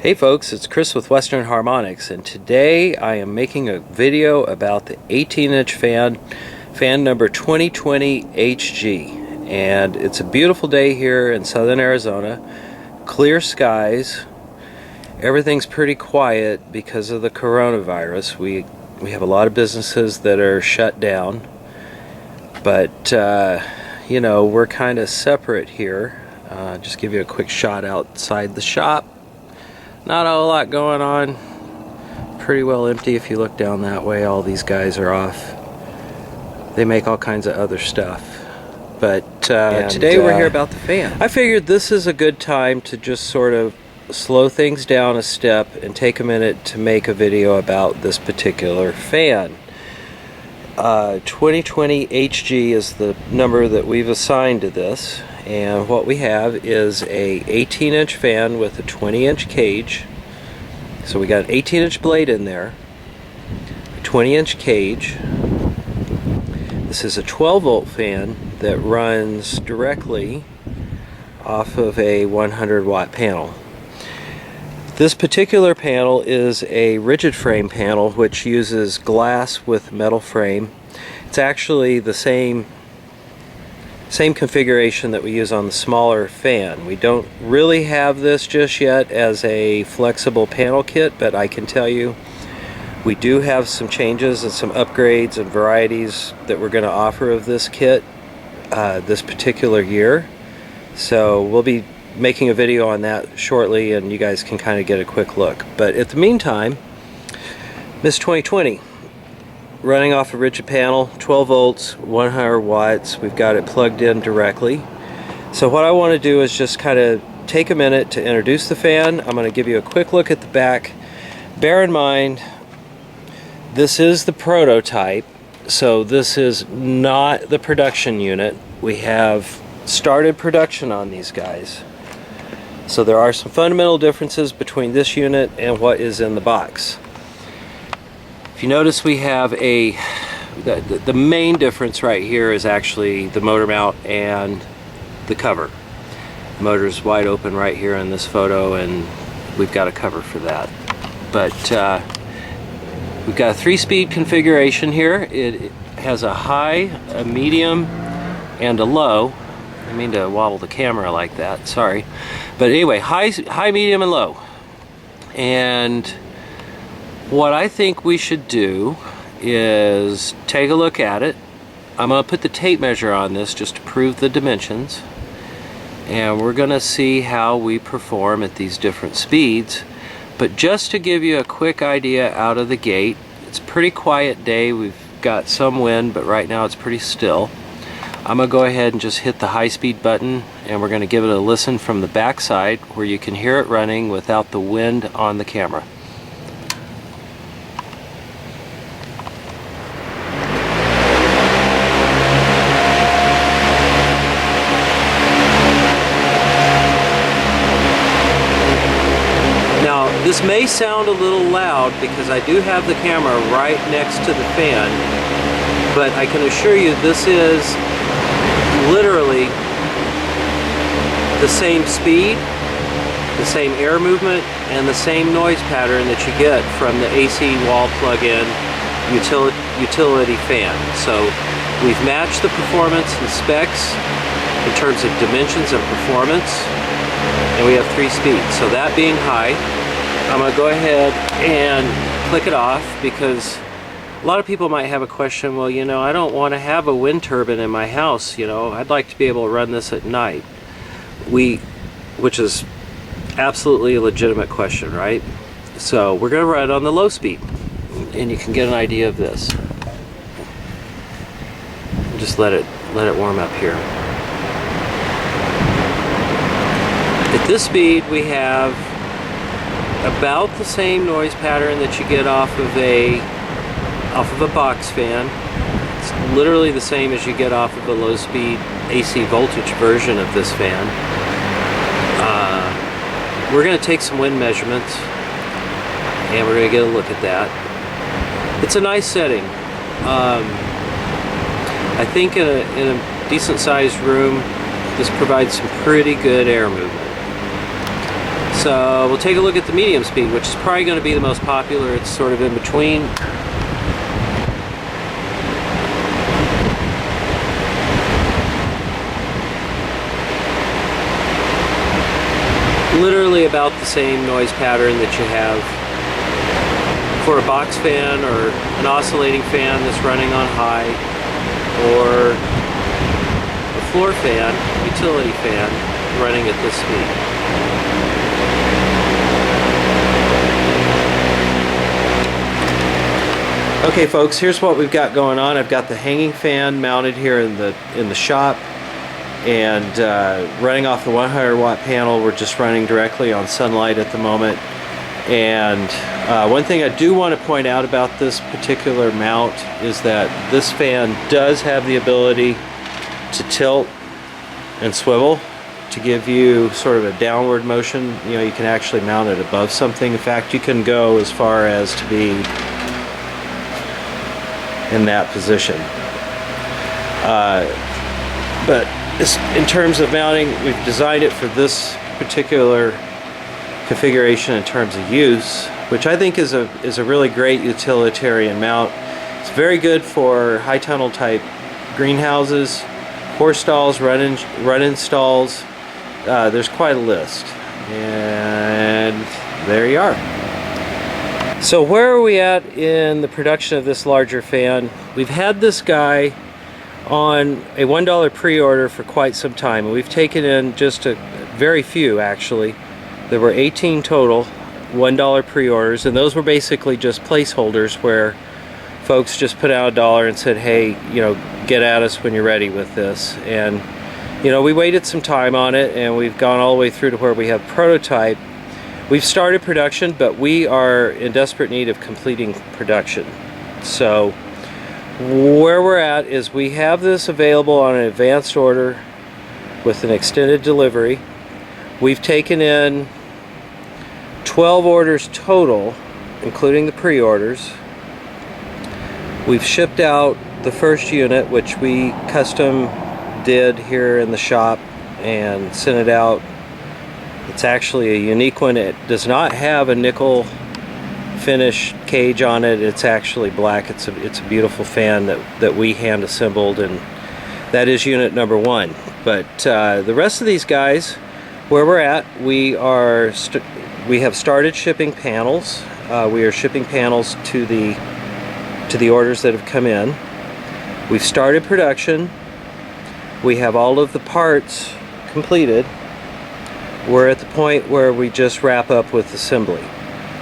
Hey folks, it's Chris with Western Harmonics, and today I am making a video about the 18-inch fan number 2020 HG. And it's a beautiful day here in southern Arizona, clear skies. Everything's pretty quiet because of the coronavirus. We have a lot of businesses that are shut down, but you know, we're kind of separate here. Just give you a quick shot outside the shop. Not a whole lot going on. Pretty well empty if you look down that way. All these guys are off. They make all kinds of other stuff. But today we're here about the fan. I figured this is a good time to just sort of slow things down a step and take a minute to make a video about this particular fan. 2020 HG is the number that we've assigned to this. And what we have is a 18-inch fan with a 20-inch cage. So we got an 18-inch blade in there, a 20-inch cage. This is a 12-volt fan that runs directly off of a 100-watt panel. This particular panel is a rigid frame panel which uses glass with metal frame. It's actually the same configuration that we use on the smaller fan. We don't really have this just yet as a flexible panel kit, but I can tell you we do have some changes and some upgrades and varieties that we're going to offer of this kit this particular year. So we'll be making a video on that shortly, and you guys can kind of get a quick look. But at the meantime, Miss 2020 running off a rigid panel, 12 volts, 100 watts. We've got it plugged in directly. So what I want to do is just kind of take a minute to introduce the fan. I'm going to give you a quick look at the back. Bear in mind, this is the prototype, so this is not the production unit. We have started production on these guys. So there are some fundamental differences between this unit and what is in the box. If you notice, we have the main difference right here is actually the motor mount and the cover. The motor is wide open right here in this photo, and we've got a cover for that. But we've got a 3-speed configuration here. It has a high, a medium, and a low. I didn't mean to wobble the camera like that, sorry. But anyway, high, medium, and low. And what I think we should do is take a look at it. I'm going to put the tape measure on this just to prove the dimensions. And we're going to see how we perform at these different speeds. But just to give you a quick idea out of the gate, it's a pretty quiet day. We've got some wind, but right now it's pretty still. I'm going to go ahead and just hit the high-speed button, and we're going to give it a listen from the back side where you can hear it running without the wind on the camera. This may sound a little loud because I do have the camera right next to the fan, but I can assure you this is literally the same speed, the same air movement, and the same noise pattern that you get from the AC wall plug-in utility fan. So we've matched the performance and specs in terms of dimensions and performance, and we have 3 speeds. So that being high, I'm going to go ahead and click it off, because a lot of people might have a question, well, you know, I don't want to have a wind turbine in my house, you know, I'd like to be able to run this at night. Which is absolutely a legitimate question, right? So we're going to run it on the low speed, and you can get an idea of this. Just let it warm up here. At this speed we have about the same noise pattern that you get off of a box fan. It's literally the same as you get off of a low-speed AC voltage version of this fan. We're going to take some wind measurements, and we're going to get a look at that. It's a nice setting. I think in a decent-sized room, this provides some pretty good air movement. So we'll take a look at the medium speed, which is probably going to be the most popular. It's sort of in between. Literally about the same noise pattern that you have for a box fan or an oscillating fan that's running on high, or a floor fan, utility fan, running at this speed. Okay folks, here's what we've got going on. I've got the hanging fan mounted here in the shop, and running off the 100 watt panel. We're just running directly on sunlight at the moment. And one thing I do want to point out about this particular mount is that this fan does have the ability to tilt and swivel to give you sort of a downward motion. You know, you can actually mount it above something. In fact, you can go as far as to be in that position. But in terms of mounting, we've designed it for this particular configuration in terms of use, which I think is a really great utilitarian mount. It's very good for high tunnel type greenhouses, horse stalls, run-in stalls. There's quite a list, and there you are. So where are we at in the production of this larger fan? We've had this guy on a $1 pre-order for quite some time, and we've taken in just a very few actually. There were 18 total $1 pre-orders, and those were basically just placeholders where folks just put out $1 and said, hey, you know, get at us when you're ready with this. And you know, we waited some time on it, and we've gone all the way through to where we have prototype. We've started production, but we are in desperate need of completing production. So where we're at is we have this available on an advanced order with an extended delivery. We've taken in 12 orders total, including the pre-orders. We've shipped out the first unit, which we custom did here in the shop, and sent it out. It's actually a unique one. It does not have a nickel finish cage on it. It's actually black. It's a beautiful fan that we hand assembled, and that is unit number 1. But the rest of these guys, where we're at, we have started shipping panels. We are shipping panels to the orders that have come in. We've started production. We have all of the parts completed. We're at the point where we just wrap up with assembly,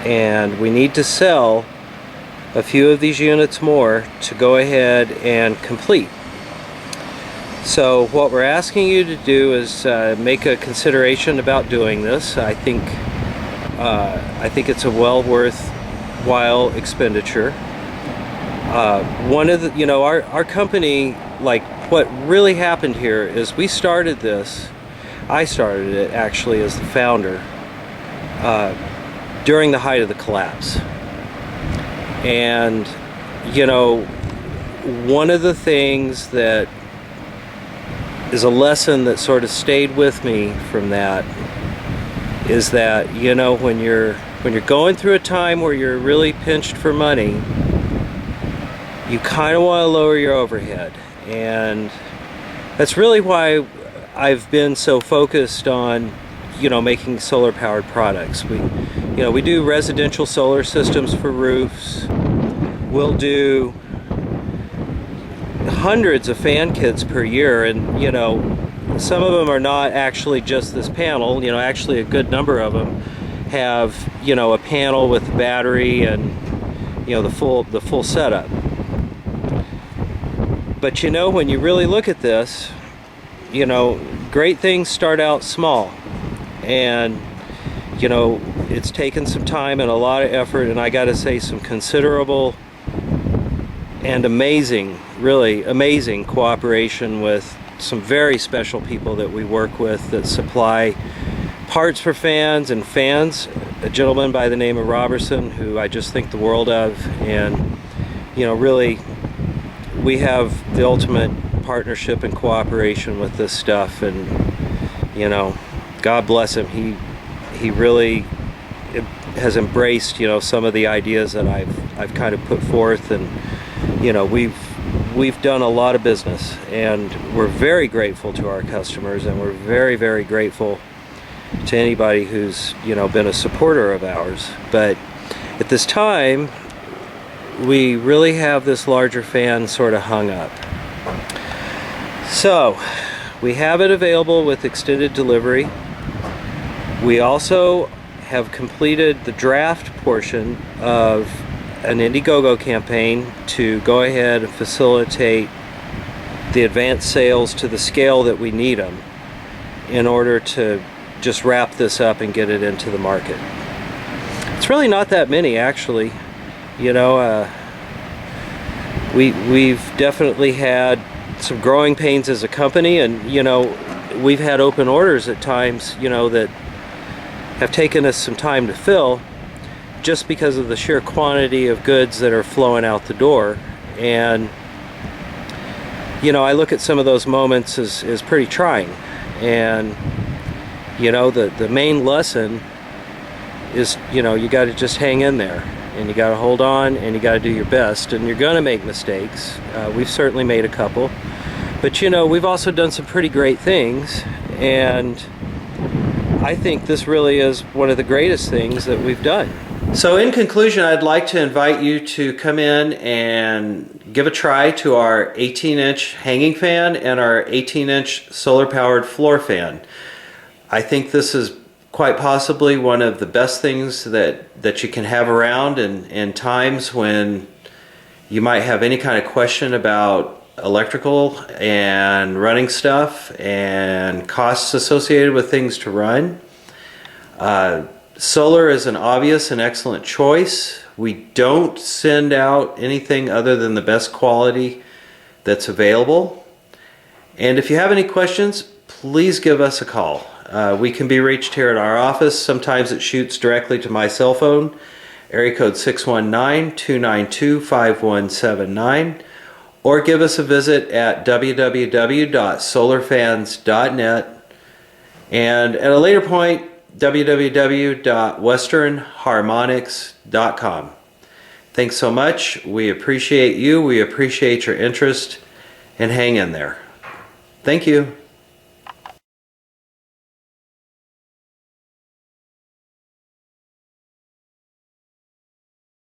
and we need to sell a few of these units more to go ahead and complete. So what we're asking you to do is make a consideration about doing this. I think it's a well worthwhile expenditure. One of the, you know, our company, like, what really happened here is we started this. I started it actually as the founder during the height of the collapse. And you know, one of the things that is a lesson that sort of stayed with me from that is that, you know, when you're going through a time where you're really pinched for money, you kind of want to lower your overhead. And that's really why I've been so focused on, you know, making solar powered products. We do residential solar systems for roofs. We'll do hundreds of fan kits per year, and you know, some of them are not actually just this panel. You know, actually a good number of them have, you know, a panel with a battery and, you know, the full setup. But you know, when you really look at this, you know, great things start out small, and you know, it's taken some time and a lot of effort, and I gotta say, some considerable and amazing, really amazing cooperation with some very special people that we work with that supply parts for fans. A gentleman by the name of Robertson, who I just think the world of, and you know, really we have the ultimate partnership and cooperation with this stuff. And you know, God bless him, he really has embraced, some of the ideas that I've kind of put forth, and we've done a lot of business, and we're very grateful to our customers, and we're very, very grateful to anybody who's been a supporter of ours. But at this time, we really have this larger fan sort of hung up. So we have it available with extended delivery. We also have completed the draft portion of an Indiegogo campaign to go ahead and facilitate the advanced sales to the scale that we need them in order to just wrap this up and get it into the market. It's really not that many, actually. We've definitely had some growing pains as a company, and we've had open orders at times that have taken us some time to fill, just because of the sheer quantity of goods that are flowing out the door. And I look at some of those moments as pretty trying. And the main lesson is you got to just hang in there, and you got to hold on, and you got to do your best, and you're going to make mistakes. We've certainly made a couple, but we've also done some pretty great things, and I think this really is one of the greatest things that we've done. So in conclusion, I'd like to invite you to come in and give a try to our 18-inch hanging fan and our 18-inch solar-powered floor fan. I think this is quite possibly one of the best things that you can have around in times when you might have any kind of question about electrical and running stuff and costs associated with things to run. Solar is an obvious and excellent choice. We don't send out anything other than the best quality that's available. And if you have any questions, please give us a call. We can be reached here at our office. Sometimes it shoots directly to my cell phone, area code 619-292-5179, or give us a visit at www.solarfans.net, and at a later point, www.westernharmonics.com. Thanks so much. We appreciate you. We appreciate your interest, and hang in there. Thank you.